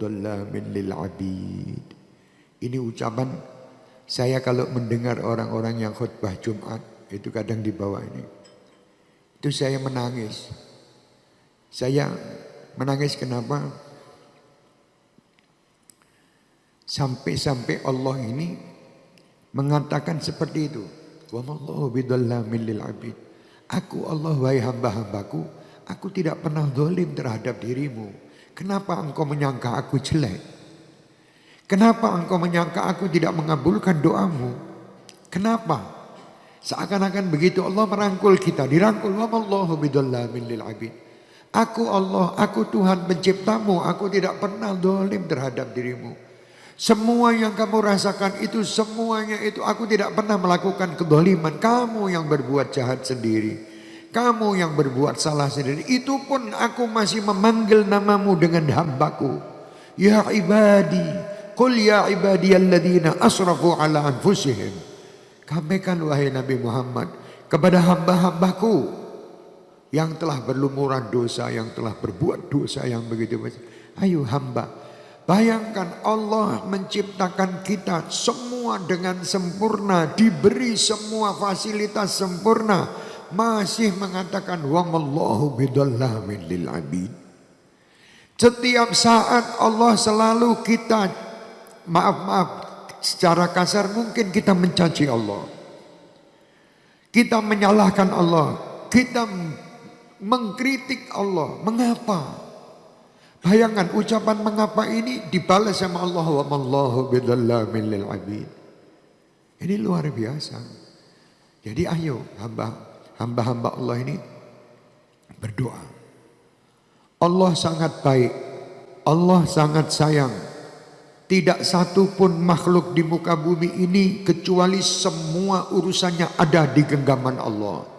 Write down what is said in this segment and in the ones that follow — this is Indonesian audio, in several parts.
bidhallamin lil abid. Ini ucapan saya kalau mendengar orang-orang yang khutbah Jumat itu kadang di bawah ini. Itu saya menangis. Saya menangis kenapa? Sampai-sampai Allah ini mengatakan seperti itu. Wa mallahu bidhallamin lil abid. Aku Allah wahai hamba-hambaku, aku tidak pernah zalim terhadap dirimu. Kenapa engkau menyangka aku jelek? Kenapa engkau menyangka aku tidak mengabulkan doamu? Kenapa? Seakan-akan begitu Allah merangkul kita, dirangkul. Wa mallahu bidhallamin lil abid. Aku Allah, aku Tuhan penciptamu, aku tidak pernah zalim terhadap dirimu. Semua yang kamu rasakan itu semuanya itu aku tidak pernah melakukan kezaliman. Kamu yang berbuat jahat sendiri. Kamu yang berbuat salah sendiri. Itu pun aku masih memanggil namamu dengan hambaku. Ya ibadi. Qul ya ibadiyalladzina asrafu ala anfusihim. Sampaikan wahai Nabi Muhammad kepada hamba-hambaku yang telah berlumuran dosa, yang telah berbuat dosa yang begitu besar. Ayo hamba. Bayangkan Allah menciptakan kita semua dengan sempurna, diberi semua fasilitas sempurna, masih mengatakan wa mallahu bidhallamin lil abid. Setiap saat Allah selalu kita maaf secara kasar mungkin kita mencaci Allah. Kita menyalahkan Allah, kita mengkritik Allah. Mengapa? Bayangkan ucapan mengapa ini dibalas sama Allah wa mallahu bidhallamin lil abid. Ini luar biasa. Jadi ayo hamba-hamba Allah ini berdoa. Allah sangat baik. Allah sangat sayang. Tidak satu pun makhluk di muka bumi ini kecuali semua urusannya ada di genggaman Allah.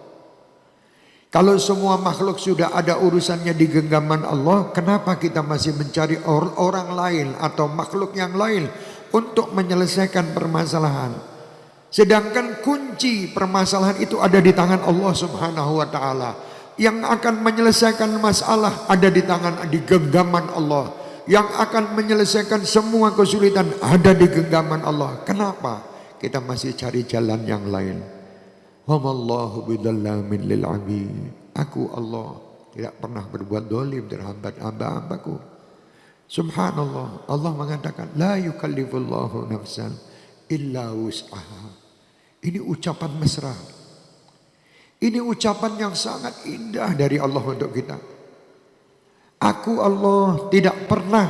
Kalau semua makhluk sudah ada urusannya di genggaman Allah, kenapa kita masih mencari orang lain atau makhluk yang lain untuk menyelesaikan permasalahan? Sedangkan kunci permasalahan itu ada di tangan Allah Subhanahu wa taala. Yang akan menyelesaikan masalah ada di genggaman Allah. Yang akan menyelesaikan semua kesulitan ada di genggaman Allah. Kenapa kita masih cari jalan yang lain? Wa mallahu bidhallamin lil abid. Aku Allah tidak pernah berbuat zalim terhadap hamba-hambaku. Subhanallah, Allah mengatakan la yukallifullahu nafsan illa wus'aha. Ini ucapan mesra. Ini ucapan yang sangat indah dari Allah untuk kita. Aku Allah tidak pernah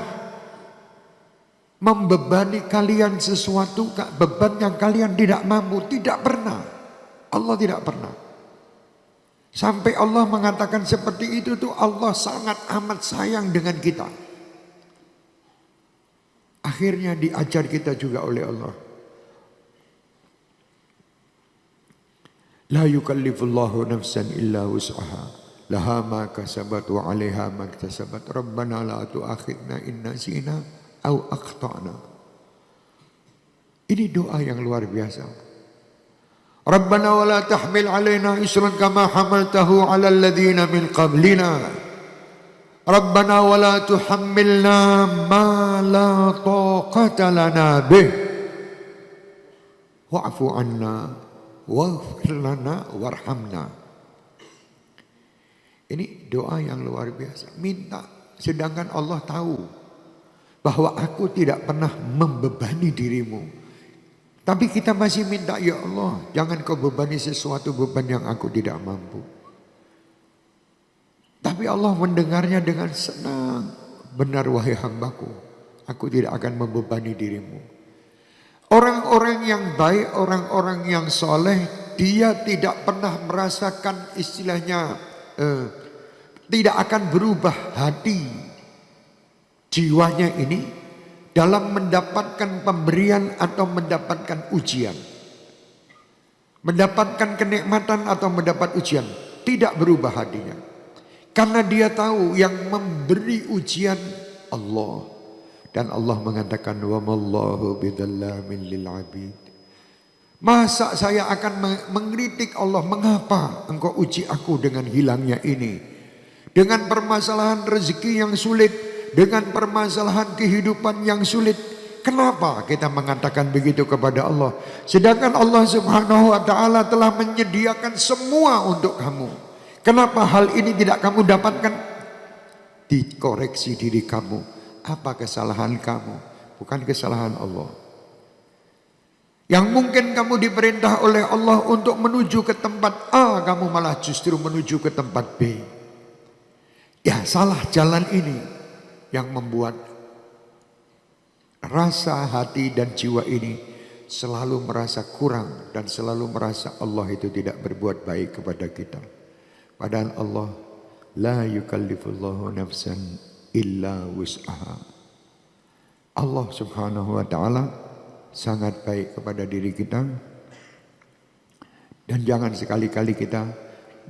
membebani kalian sesuatu beban yang kalian tidak mampu, tidak pernah. Allah tidak pernah. Sampai Allah mengatakan seperti itu tuh Allah sangat amat sayang dengan kita. Akhirnya diajar kita juga oleh Allah. La yukallifullahu nafsan illa wus'aha. Laha ma kasabat wa 'alaiha ma iktasabat. Rabbana la tu'akhidna in nasina aw akhtana. Ini doa yang luar biasa. Rabbana wa la tahmil alaina isran kama hamaltahu ala alladhina min qablina. Rabbana wa la tuhammilna ma la taqata lana bih. Wa'fu anna waghfir lana warhamna. Ini doa yang luar biasa. Minta, sedangkan Allah tahu bahwa aku tidak pernah membebani dirimu. Tapi kita masih minta, ya Allah, jangan kau bebani sesuatu beban yang aku tidak mampu. Tapi Allah mendengarnya dengan senang. Benar wahai hambaku, aku tidak akan membebani dirimu. Orang-orang yang baik, orang-orang yang soleh, dia tidak pernah merasakan istilahnya, tidak akan berubah hati jiwanya ini dalam mendapatkan pemberian atau mendapatkan ujian. Mendapatkan kenikmatan atau mendapat ujian. Tidak berubah hatinya. Karena dia tahu yang memberi ujian Allah. Dan Allah mengatakan wa mallahu bidhallamin lil abid. Masa saya akan mengkritik Allah, mengapa engkau uji aku dengan hilangnya ini? Dengan permasalahan rezeki yang sulit, dengan permasalahan kehidupan yang sulit. Kenapa kita mengatakan begitu kepada Allah? Sedangkan Allah Subhanahu wa taala telah menyediakan semua untuk kamu. Kenapa hal ini tidak kamu dapatkan? Dikoreksi diri kamu. Apa kesalahan kamu? Bukan kesalahan Allah. Yang mungkin kamu diperintah oleh Allah untuk menuju ke tempat A, kamu malah justru menuju ke tempat B. Ya, salah jalan ini yang membuat rasa hati dan jiwa ini selalu merasa kurang dan selalu merasa Allah itu tidak berbuat baik kepada kita. Padahal Allah la yukallifullahu nafsan illa wus'aha. Allah Subhanahu wa taala sangat baik kepada diri kita, dan jangan sekali-kali kita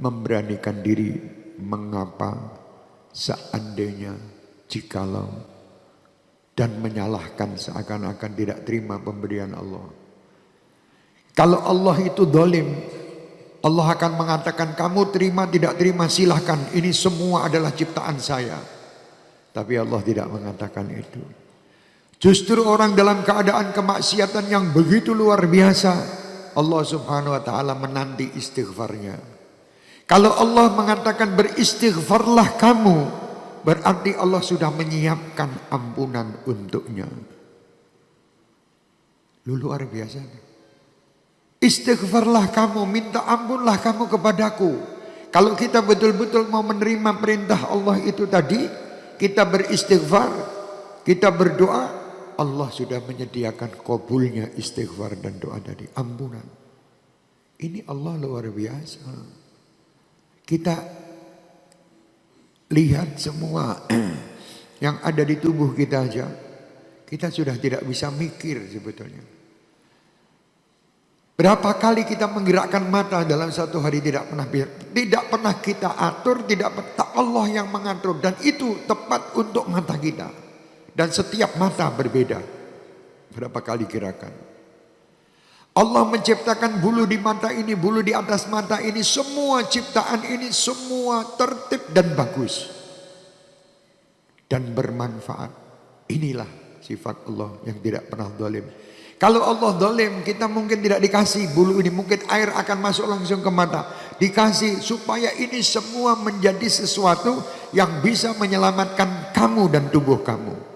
memberanikan diri mengapa seandainya jikalau dan menyalahkan seakan-akan tidak terima pemberian Allah. Kalau Allah itu zalim, Allah akan mengatakan kamu terima tidak terima silahkan, ini semua adalah ciptaan saya. Tapi Allah tidak mengatakan itu. Justru orang dalam keadaan kemaksiatan yang begitu luar biasa, Allah Subhanahu wa taala menanti istighfarnya. Kalau Allah mengatakan beristighfarlah kamu, berarti Allah sudah menyiapkan ampunan untuknya. Luar biasa. Istighfarlah kamu, minta ampunlah kamu kepadaku. Kalau kita betul-betul mau menerima perintah Allah itu tadi, kita beristighfar, kita berdoa, Allah sudah menyediakan kabulnya istighfar dan doa tadi, ampunan. Ini Allah luar biasa. Kita lihat semua yang ada di tubuh kita aja, kita sudah tidak bisa mikir sebetulnya. Berapa kali kita menggerakkan mata dalam satu hari tidak pernah kita atur, Allah yang mengatur, dan itu tepat untuk mata kita. Dan setiap mata berbeda. Berapa kali gerakan. Allah menciptakan bulu di mata ini, bulu di atas mata ini. Semua ciptaan ini semua tertib dan bagus. Dan bermanfaat. Inilah sifat Allah yang tidak pernah zalim. Kalau Allah zalim, kita mungkin tidak dikasih bulu ini. Mungkin air akan masuk langsung ke mata. Dikasih supaya ini semua menjadi sesuatu yang bisa menyelamatkan kamu dan tubuh kamu.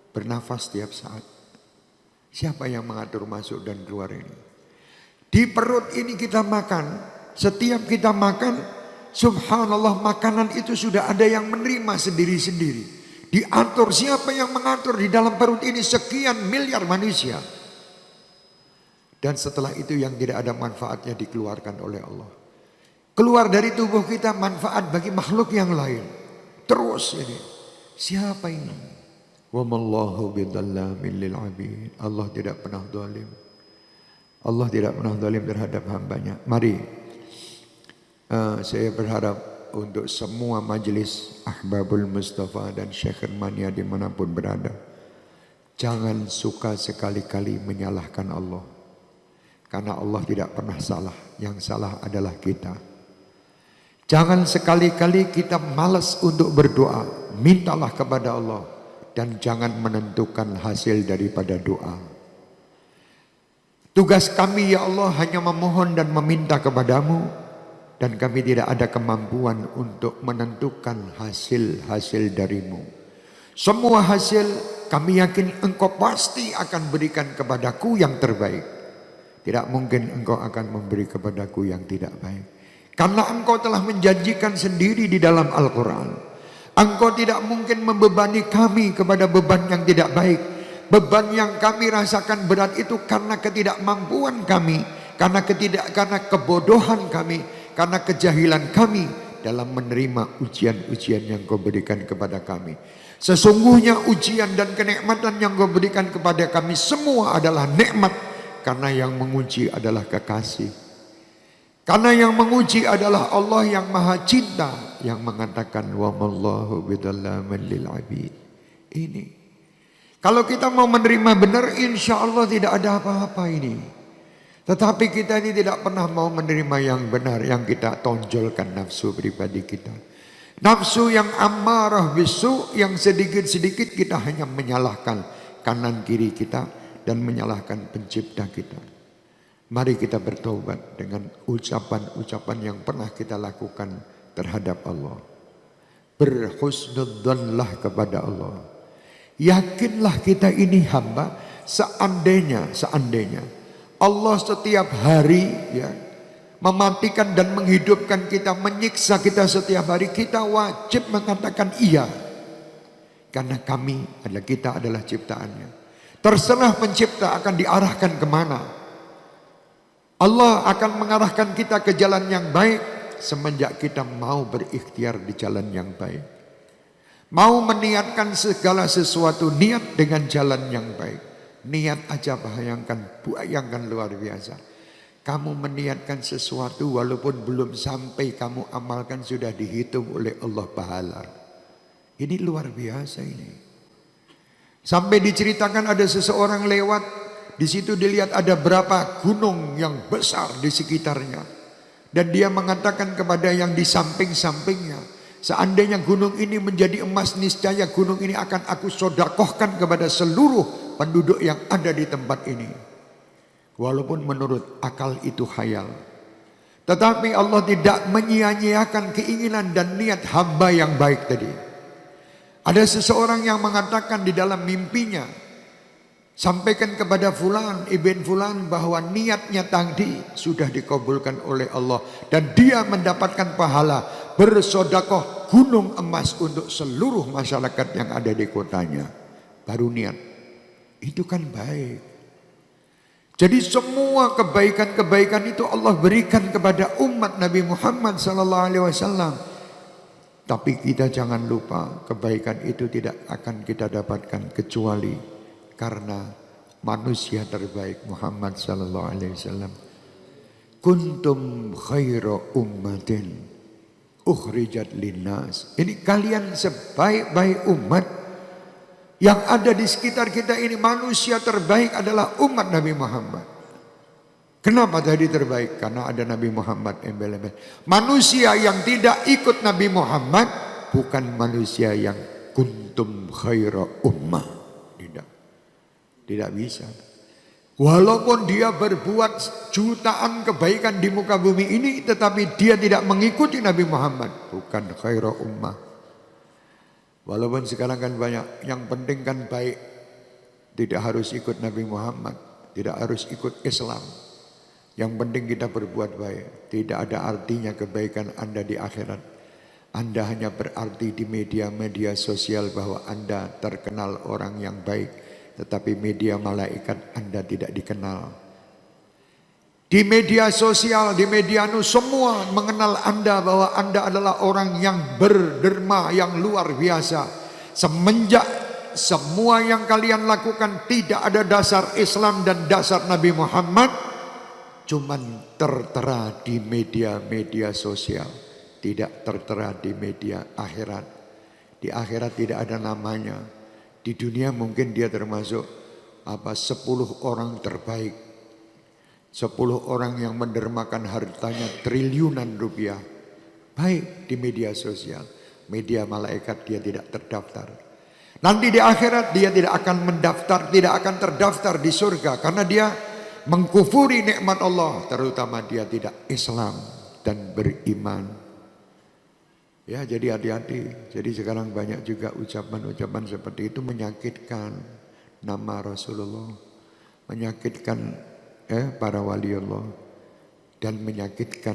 Bernafas setiap saat. Siapa yang mengatur masuk dan keluar ini? Di perut ini kita makan. Setiap kita makan, subhanallah, makanan itu sudah ada yang menerima sendiri-sendiri. Diatur. Siapa yang mengatur di dalam perut ini? Sekian miliar manusia. Dan setelah itu yang tidak ada manfaatnya dikeluarkan oleh Allah. Keluar dari tubuh kita manfaat bagi makhluk yang lain. Terus ini. Siapa ini? Wa mallahu bidzallamin lil 'abid. Allah tidak pernah zalim. Allah tidak pernah zalim terhadap hambanya. Mari saya berharap untuk semua majelis Ahbabul Mustafa dan Syekh Mania dimanapun berada, jangan suka sekali-kali menyalahkan Allah. Karena Allah tidak pernah salah. Yang salah adalah kita. Jangan sekali-kali kita malas untuk berdoa. Mintalah kepada Allah. Dan jangan menentukan hasil daripada doa. Tugas kami ya Allah hanya memohon dan meminta kepadamu. Dan kami tidak ada kemampuan untuk menentukan hasil-hasil darimu. Semua hasil kami yakin engkau pasti akan berikan kepadaku yang terbaik. Tidak mungkin engkau akan memberi kepadaku yang tidak baik. Karena engkau telah menjanjikan sendiri di dalam Al-Quran. Engkau tidak mungkin membebani kami kepada beban yang tidak baik. Beban yang kami rasakan berat itu karena ketidakmampuan kami, karena kebodohan kami, karena kejahilan kami dalam menerima ujian-ujian yang kau berikan kepada kami. Sesungguhnya ujian dan kenikmatan yang kau berikan kepada kami semua adalah nikmat, karena yang menguji adalah kekasih. Karena yang menguji adalah Allah yang maha cinta, yang mengatakan wa mallahu bidzallamin lil 'abid. Ini. Kalau kita mau menerima benar, insya Allah tidak ada apa-apa ini. Tetapi kita ini tidak pernah mau menerima yang benar, yang kita tonjolkan nafsu pribadi kita. Nafsu yang ammarah bisu, yang sedikit-sedikit kita hanya menyalahkan kanan kiri kita dan menyalahkan pencipta kita. Mari kita bertobat dengan ucapan-ucapan yang pernah kita lakukan terhadap Allah. Berhusnudzanlah kepada Allah. Yakinlah kita ini hamba, seandainya Allah setiap hari ya mematikan dan menghidupkan kita, menyiksa kita setiap hari, kita wajib mengatakan iya. Karena kita adalah ciptaannya. Terserah pencipta akan diarahkan kemana. Allah akan mengarahkan kita ke jalan yang baik semenjak kita mau berikhtiar di jalan yang baik. Mau meniatkan segala sesuatu, niat dengan jalan yang baik. Niat aja bayangkan luar biasa. Kamu meniatkan sesuatu walaupun belum sampai kamu amalkan sudah dihitung oleh Allah pahala. Ini luar biasa ini. Sampai diceritakan ada seseorang lewat, di situ dilihat ada berapa gunung yang besar di sekitarnya. Dan dia mengatakan kepada yang di samping-sampingnya, seandainya gunung ini menjadi emas, niscaya gunung ini akan aku sodakohkan kepada seluruh penduduk yang ada di tempat ini. Walaupun menurut akal itu khayal. Tetapi Allah tidak menyia-nyiakan keinginan dan niat hamba yang baik tadi. Ada seseorang yang mengatakan di dalam mimpinya, sampaikan kepada fulan ibn fulan bahwa niatnya tadi sudah dikabulkan oleh Allah. Dan dia mendapatkan pahala bersodakoh gunung emas untuk seluruh masyarakat yang ada di kotanya. Baru niat. Itu kan baik. Jadi semua kebaikan-kebaikan itu Allah berikan kepada umat Nabi Muhammad SAW. Tapi kita jangan lupa kebaikan itu tidak akan kita dapatkan kecuali karena manusia terbaik Muhammad SAW. Kuntum khaira ummatin ukhrijat linnas. Ini kalian sebaik-baik umat. Yang ada di sekitar kita ini, manusia terbaik adalah umat Nabi Muhammad. Kenapa tadi terbaik? Karena ada Nabi Muhammad embel-embel. Manusia yang tidak ikut Nabi Muhammad bukan manusia yang kuntum khaira ummah. Tidak bisa. Walaupun dia berbuat jutaan kebaikan di muka bumi ini, tetapi dia tidak mengikuti Nabi Muhammad, bukan khaira ummah. Walaupun sekarang kan banyak, yang penting kan baik. Tidak harus ikut Nabi Muhammad, tidak harus ikut Islam. Yang penting kita berbuat baik. Tidak ada artinya kebaikan Anda di akhirat. Anda hanya berarti di media-media sosial bahwa Anda terkenal orang yang baik. Tetapi media malaikat Anda tidak dikenal. Di media sosial, di media semua mengenal Anda bahwa Anda adalah orang yang berderma, yang luar biasa. Semenjak semua yang kalian lakukan tidak ada dasar Islam dan dasar Nabi Muhammad, cuman tertera di media-media sosial, tidak tertera di media akhirat. Di akhirat tidak ada namanya. Di dunia mungkin dia termasuk 10 orang terbaik. 10 orang yang mendermakan hartanya triliunan rupiah. Baik di media sosial. Media malaikat dia tidak terdaftar. Nanti di akhirat dia tidak akan mendaftar, tidak akan terdaftar di surga. Karena dia mengkufuri nikmat Allah. Terutama dia tidak Islam dan beriman. Ya, jadi hati-hati. Jadi sekarang banyak juga ucapan-ucapan seperti itu menyakitkan nama Rasulullah. Menyakitkan para wali Allah dan menyakitkan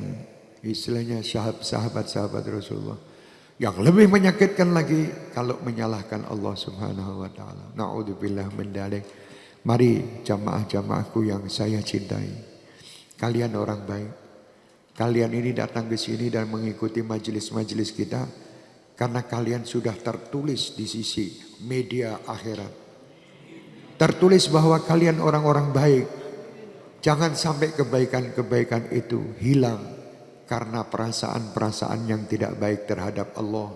istilahnya sahabat-sahabat Rasulullah. Yang lebih menyakitkan lagi kalau menyalahkan Allah Subhanahu wa taala. Nauzubillah min dzalik. Mari jamaah-jamaahku yang saya cintai. Kalian orang baik. Kalian ini datang ke sini dan mengikuti majelis-majelis kita karena kalian sudah tertulis di sisi media akhirat. Tertulis bahwa kalian orang-orang baik. Jangan sampai kebaikan-kebaikan itu hilang karena perasaan-perasaan yang tidak baik terhadap Allah.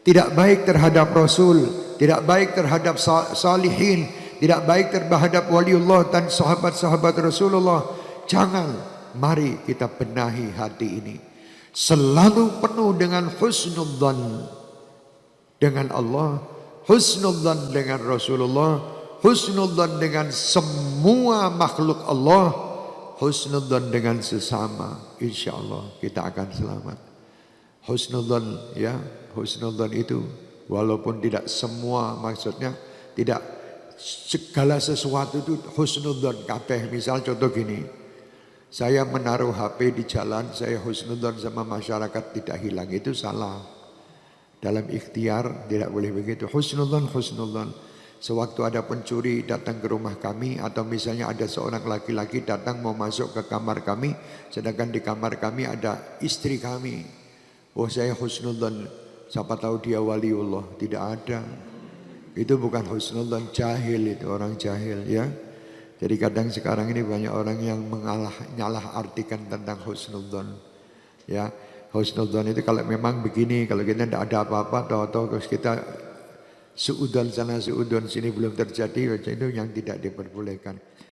Tidak baik terhadap Rasul, tidak baik terhadap salihin, tidak baik terhadap waliullah dan sahabat-sahabat Rasulullah. Jangan, mari kita benahi hati ini. Selalu penuh dengan husnudzan dengan Allah, husnudzan dengan Rasulullah, husnudzan dengan semua makhluk Allah, husnudzan dengan sesama. Insya Allah kita akan selamat. Husnudzan ya, husnudzan itu walaupun tidak semua, maksudnya tidak segala sesuatu itu husnudzan kabeh. Misal contoh gini, saya menaruh HP di jalan, saya husnudzan sama masyarakat tidak hilang, itu salah. Dalam ikhtiar tidak boleh begitu. Husnudzan, husnudzan. Sewaktu ada pencuri datang ke rumah kami, atau misalnya ada seorang laki-laki datang mau masuk ke kamar kami, sedangkan di kamar kami ada istri kami. Oh, saya husnudzan, siapa tahu dia waliullah. Tidak ada. Itu bukan husnudzan, jahil itu, orang jahil ya. Jadi kadang sekarang ini banyak orang yang nyalah artikan tentang husnudzan. Ya, husnudzan itu kalau memang begini, kalau kita tidak ada apa-apa, tahu-tahu terus kita suudzon sana suudzon sini belum terjadi, itu yang tidak diperbolehkan.